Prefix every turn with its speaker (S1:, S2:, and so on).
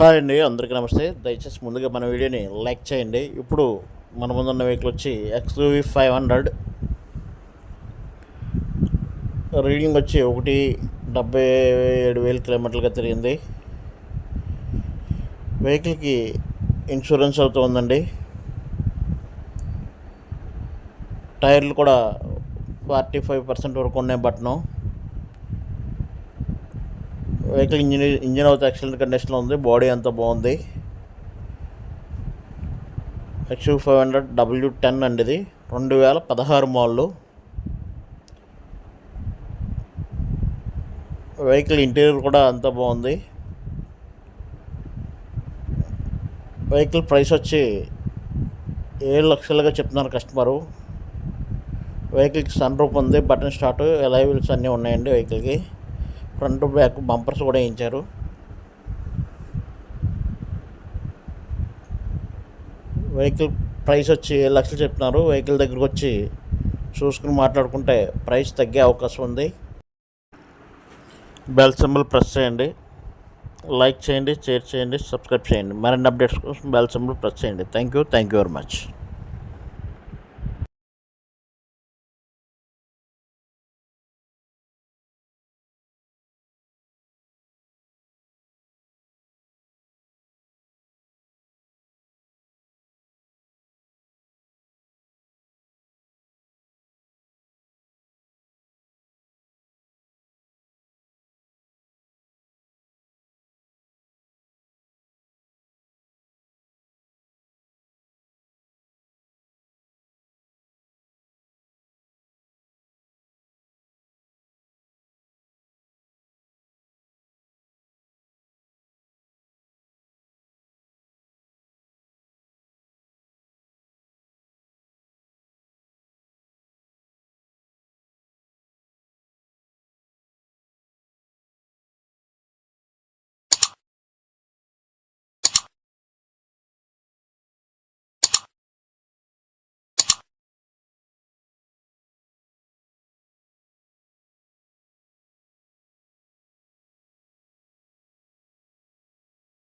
S1: Hi అండి, అందరికీ నమస్తే. దయచేసి ముందుగా మన వీడియోని లైక్ చేయండి. ఇప్పుడు మన ముందున్న వెహికల్ వచ్చి XUV 500. రీడింగ్ వచ్చి 1,77,000 కిలోమీటర్లుగా తిరిగింది. వెహికల్కి ఇన్సూరెన్స్ అవుతూ ఉందండి. టైర్లు కూడా 45% వరకు ఉన్నాయి బట్టను. వెహికల్ ఇంజిన్ అయితే ఎక్సలెంట్ కండిషన్లో ఉంది. బాడీ అంతా బాగుంది. XUV 500 W10 అండి. ఇది 2016 మోడల్. వెహికల్ ఇంటీరియర్ కూడా అంతా బాగుంది. వెహికల్ ప్రైస్ వచ్చి 7 లక్షలుగా చెప్తున్నారు కస్టమరు. వెహికల్కి సన్ రూఫ్ ఉంది, బటన్ స్టార్ట్, అలాయ్ వీల్స్ అన్నీ ఉన్నాయండి. వెహికల్కి ఫ్రంట్ బ్యాక్ బంపర్స్ కూడా వేయించారు. వెహికల్ ప్రైస్ వచ్చి 7 లక్షలు చెప్తున్నారు. వెహికల్ దగ్గరకు వచ్చి చూసుకుని మాట్లాడుకుంటే ప్రైస్ తగ్గే అవకాశం ఉంది. బెల్ సింబల్ ప్రెస్ చేయండి, లైక్ చేయండి, షేర్ చేయండి, సబ్స్క్రైబ్ చేయండి. మరిన్ని అప్డేట్స్ కోసం బెల్ సింబల్ ప్రెస్ చేయండి. Thank you very much.